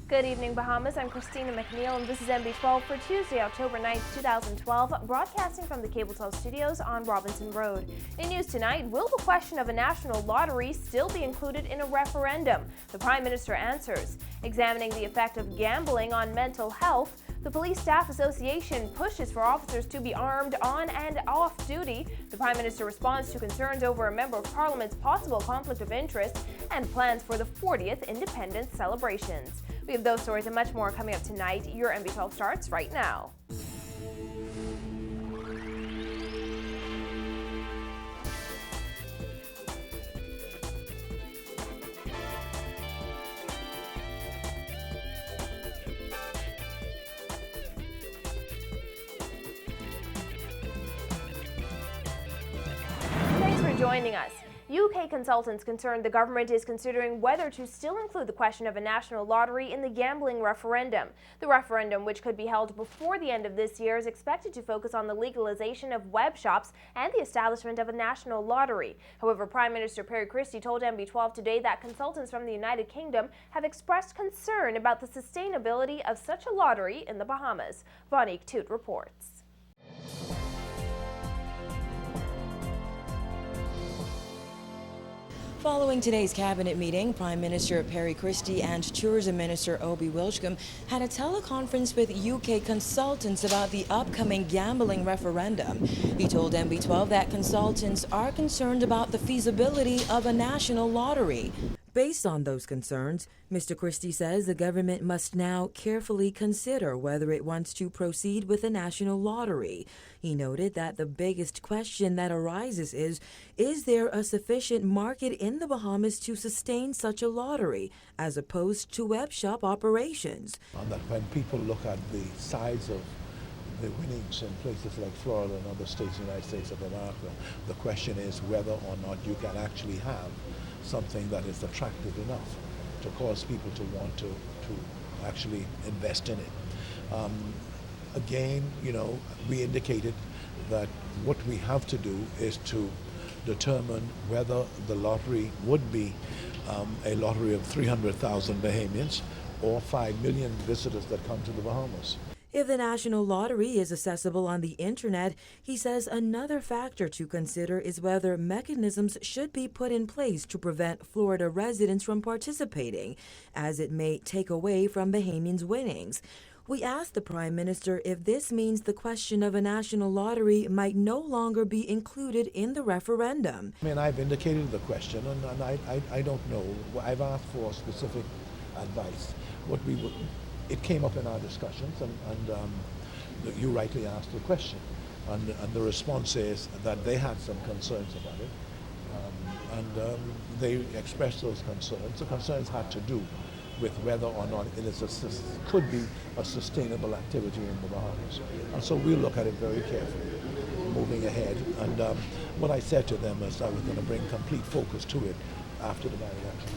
Good evening, Bahamas. I'm Christina McNeil, and this is NB12 for Tuesday, October 9th, 2012, broadcasting from the Cable 12 studios on Robinson Road. In news tonight, will the question of a national lottery still be included in a referendum? The Prime Minister answers. Examining the effect of gambling on mental health, the Police Staff Association pushes for officers to be armed on and off duty. The Prime Minister responds to concerns over a Member of Parliament's possible conflict of interest and plans for the 40th Independence celebrations. We have those stories and much more coming up tonight. Your NB12 starts right now. Thanks for joining us. UK consultants concerned the government is considering whether to still include the question of a national lottery in the gambling referendum. The referendum, which could be held before the end of this year, is expected to focus on the legalization of web shops and the establishment of a national lottery. However, Prime Minister Perry Christie told NB12 today that consultants from the United Kingdom have expressed concern about the sustainability of such a lottery in the Bahamas. Vonique Toot reports. Following today's cabinet meeting, Prime Minister Perry Christie and Tourism Minister Obi Wilchcombe had a teleconference with UK consultants about the upcoming gambling referendum. He told NB12 that consultants are concerned about the feasibility of a national lottery. Based on those concerns, Mr. Christie says the government must now carefully consider whether it wants to proceed with a national lottery. He noted that the biggest question that arises is there a sufficient market in the Bahamas to sustain such a lottery, as opposed to web shop operations? And that when people look at the size of the winnings in places like Florida and other states in the United States of America, the question is whether or not you can actually have something that is attractive enough to cause people to want to actually invest in it. Again, we indicated that what we have to do is to determine whether the lottery would be a lottery of 300,000 Bahamians or 5 million visitors that come to the Bahamas. If the national lottery is accessible on the internet, he says another factor to consider is whether mechanisms should be put in place to prevent Florida residents from participating, as it may take away from Bahamians' winnings. We asked the Prime Minister if this means the question of a national lottery might no longer be included in the referendum. I've indicated the question, and I don't know. I've asked for specific advice. It came up in our discussions, and you rightly asked the question, and the response is that they had some concerns about it, and they expressed those concerns. The concerns had to do with whether or not it could be a sustainable activity in the Bahamas, and so we'll look at it very carefully moving ahead. And what I said to them is I was going to bring complete focus to it after the by-election.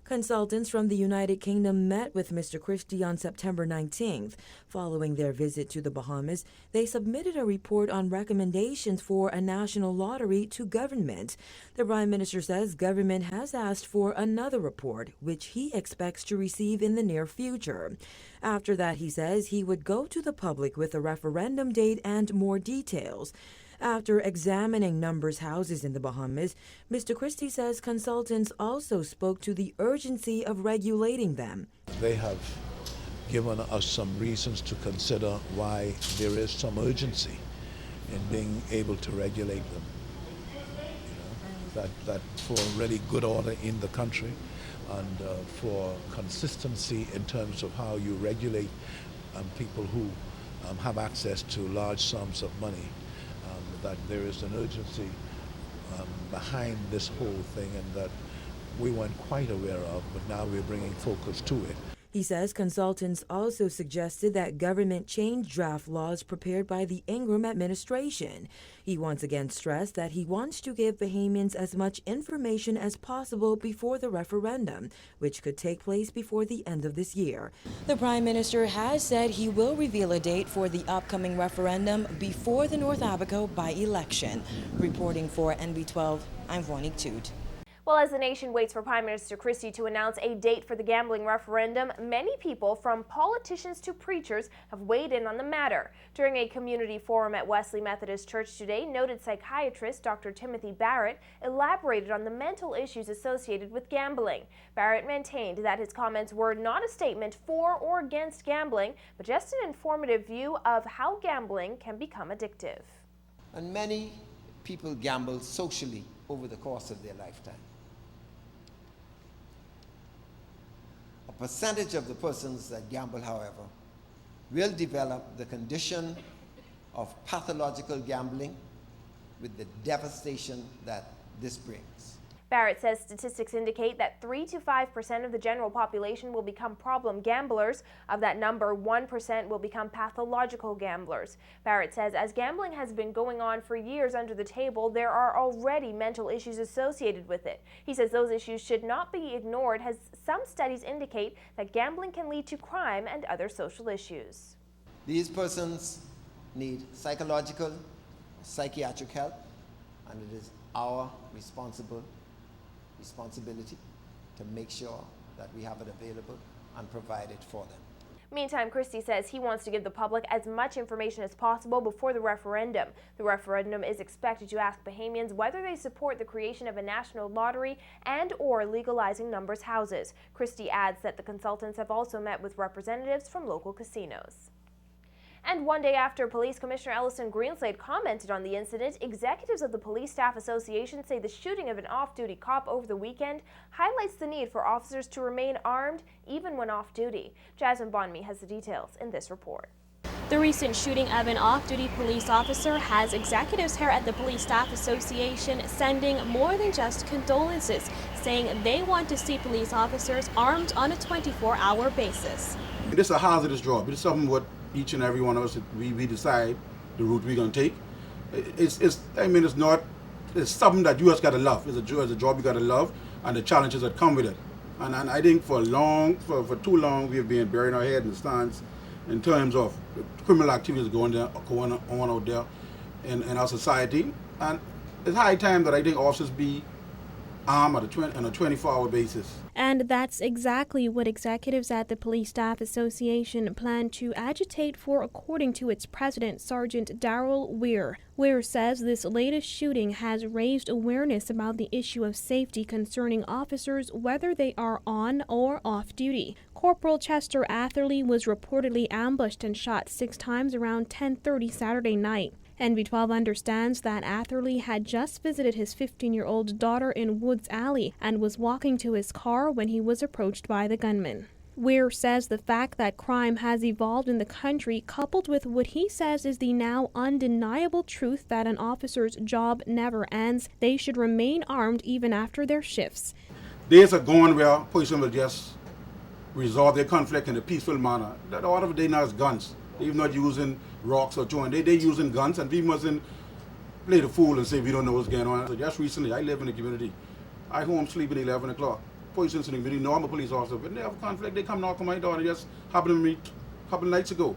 Consultants from the United Kingdom met with Mr. Christie on September 19th. Following their visit to the Bahamas, they submitted a report on recommendations for a national lottery to government. The Prime Minister says government has asked for another report, which he expects to receive in the near future. After that, he says he would go to the public with a referendum date and more details. After examining numbers houses in the Bahamas, Mr. Christie says consultants also spoke to the urgency of regulating them. They have given us some reasons to consider why there is some urgency in being able to regulate them. That for really good order in the country and for consistency in terms of how you regulate people who have access to large sums of money. That there is an urgency behind this whole thing, and that we weren't quite aware of, but now we're bringing focus to it. He says consultants also suggested that government change draft laws prepared by the Ingram administration. He once again stressed that he wants to give Bahamians as much information as possible before the referendum, which could take place before the end of this year. The Prime Minister has said he will reveal a date for the upcoming referendum before the North Abaco by-election. Reporting for NB12, I'm Vonique Toot. Well, as the nation waits for Prime Minister Christie to announce a date for the gambling referendum, many people, from politicians to preachers, have weighed in on the matter. During a community forum at Wesley Methodist Church today, noted psychiatrist Dr. Timothy Barrett elaborated on the mental issues associated with gambling. Barrett maintained that his comments were not a statement for or against gambling, but just an informative view of how gambling can become addictive. And many people gamble socially over the course of their lifetime. A percentage of the persons that gamble, however, will develop the condition of pathological gambling with the devastation that this brings. Barrett says statistics indicate that 3 to 5% of the general population will become problem gamblers. Of that number, 1% will become pathological gamblers. Barrett says as gambling has been going on for years under the table, there are already mental issues associated with it. He says those issues should not be ignored, as some studies indicate that gambling can lead to crime and other social issues. These persons need psychological, psychiatric help, and it is our responsibility to make sure that we have it available and provide it for them. Meantime, Christie says he wants to give the public as much information as possible before the referendum. The referendum is expected to ask Bahamians whether they support the creation of a national lottery and/or legalizing numbers houses. Christie adds that the consultants have also met with representatives from local casinos. And one day after Police Commissioner Ellison Greenslade commented on the incident, executives of the Police Staff Association say the shooting of an off-duty cop over the weekend highlights the need for officers to remain armed even when off-duty. Jasmine Bonmi has the details in this report. The recent shooting of an off-duty police officer has executives here at the Police Staff Association sending more than just condolences, saying they want to see police officers armed on a 24-hour basis. This is a hazardous job. It's something what each and every one of us, we decide the route we're going to take. It's something that you just got to love. It's a job you got to love, and the challenges that come with it. And I think for too long, we have been burying our head in the stands in terms of criminal activities going on out there in our society. And it's high time that I think officers be armed on a 24-hour basis. And that's exactly what executives at the Police Staff Association plan to agitate for, according to its president, Sergeant Darrell Weir. Weir says this latest shooting has raised awareness about the issue of safety concerning officers, whether they are on or off duty. Corporal Chester Atherley was reportedly ambushed and shot 6 times around 10:30 Saturday night. NV12 understands that Atherley had just visited his 15-year-old daughter in Woods Alley and was walking to his car when he was approached by the gunman. Weir says the fact that crime has evolved in the country, coupled with what he says is the now undeniable truth that an officer's job never ends, they should remain armed even after their shifts. Days are gone where policemen will just resolve their conflict in a peaceful manner. That all of the day now is guns. They're not using rocks or joint. They're using guns, and we mustn't play the fool and say we don't know what's going on. So just recently, I live in the community. I home sleep at 11 o'clock. Police in the community, no, I'm a police officer. When they have a conflict, they come knock on my door. And it just happened to me a couple of nights ago.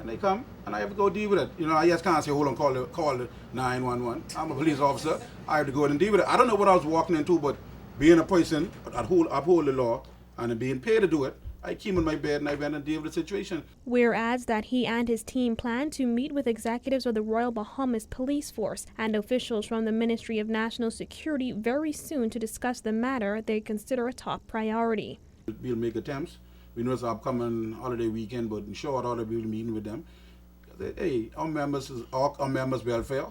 And they come, and I have to go deal with it. You know, I just can't say, hold on, call the 911. I'm a police officer. I have to go in and deal with it. I don't know what I was walking into, but being a person, uphold the law, and being paid to do it, I came in my bed and I went and deal with the situation. Weir adds that he and his team plan to meet with executives of the Royal Bahamas Police Force and officials from the Ministry of National Security very soon to discuss the matter they consider a top priority. We'll make attempts. We know it's an upcoming holiday weekend, but in short order we'll be meeting with them. Hey, our members' welfare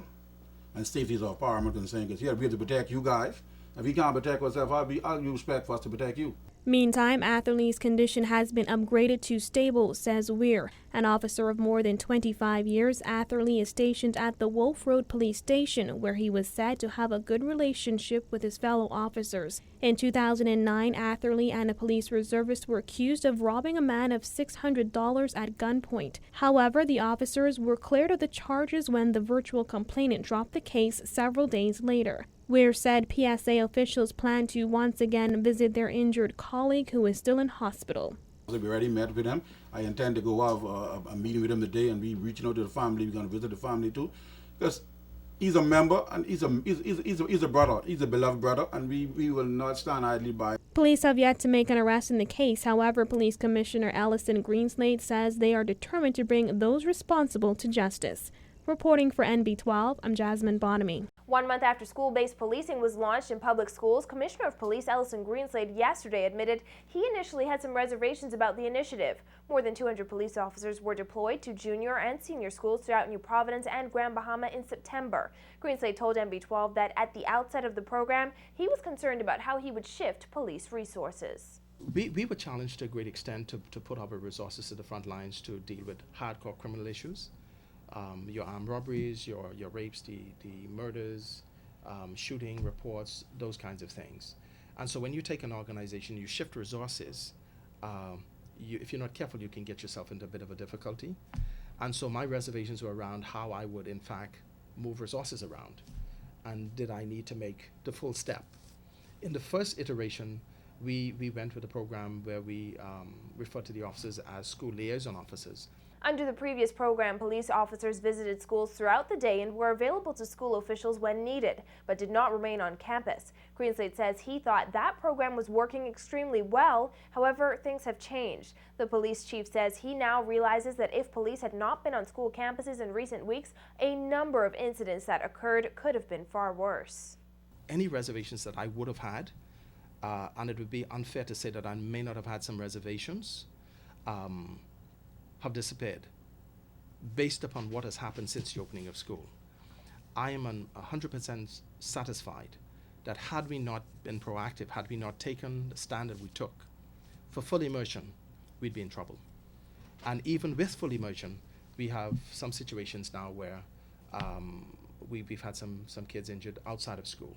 and safety is our paramount concern, because here we have to protect you guys. If we can't protect ourselves, I'll expect for us to protect you. Meantime, Atherley's condition has been upgraded to stable, says Weir. An officer of more than 25 years, Atherley is stationed at the Wolf Road Police Station, where he was said to have a good relationship with his fellow officers. In 2009, Atherley and a police reservist were accused of robbing a man of $600 at gunpoint. However, the officers were cleared of the charges when the virtual complainant dropped the case several days later. Weir said PSA officials plan to once again visit their injured colleague who is still in hospital. We already met with them. I intend to go have a meeting with them today and be reaching out to the family. We're going to visit the family too. Because He's a member, and he's a brother. He's a beloved brother, and we will not stand idly by. Police have yet to make an arrest in the case. However, Police Commissioner Allison Greenslade says they are determined to bring those responsible to justice. Reporting for NB12, I'm Jasmine Bonamy. 1 month after school-based policing was launched in public schools, Commissioner of Police Allison Greenslade yesterday admitted he initially had some reservations about the initiative. More than 200 police officers were deployed to junior and senior schools throughout New Providence and Grand Bahama in September. Greenslade told NB12 that at the outset of the program, he was concerned about how he would shift police resources. We were challenged to a great extent to put our resources to the front lines to deal with hardcore criminal issues. Your armed robberies, your rapes, the murders, shooting reports, those kinds of things. And so when you take an organization, you shift resources, if you're not careful, you can get yourself into a bit of a difficulty. And so my reservations were around how I would, in fact, move resources around. And did I need to make the full step? In the first iteration, we went with a program where we referred to the officers as school liaison officers. Under the previous program, police officers visited schools throughout the day and were available to school officials when needed, but did not remain on campus. Greenslade says he thought that program was working extremely well. However, things have changed. The police chief says he now realizes that if police had not been on school campuses in recent weeks, a number of incidents that occurred could have been far worse. Any reservations that I would have had, and it would be unfair to say that I may not have had some reservations, have disappeared based upon what has happened since the opening of school. I am 100% satisfied that had we not been proactive, had we not taken the stand that we took for full immersion, we'd be in trouble. And even with full immersion, we have some situations now where we've had some kids injured outside of school.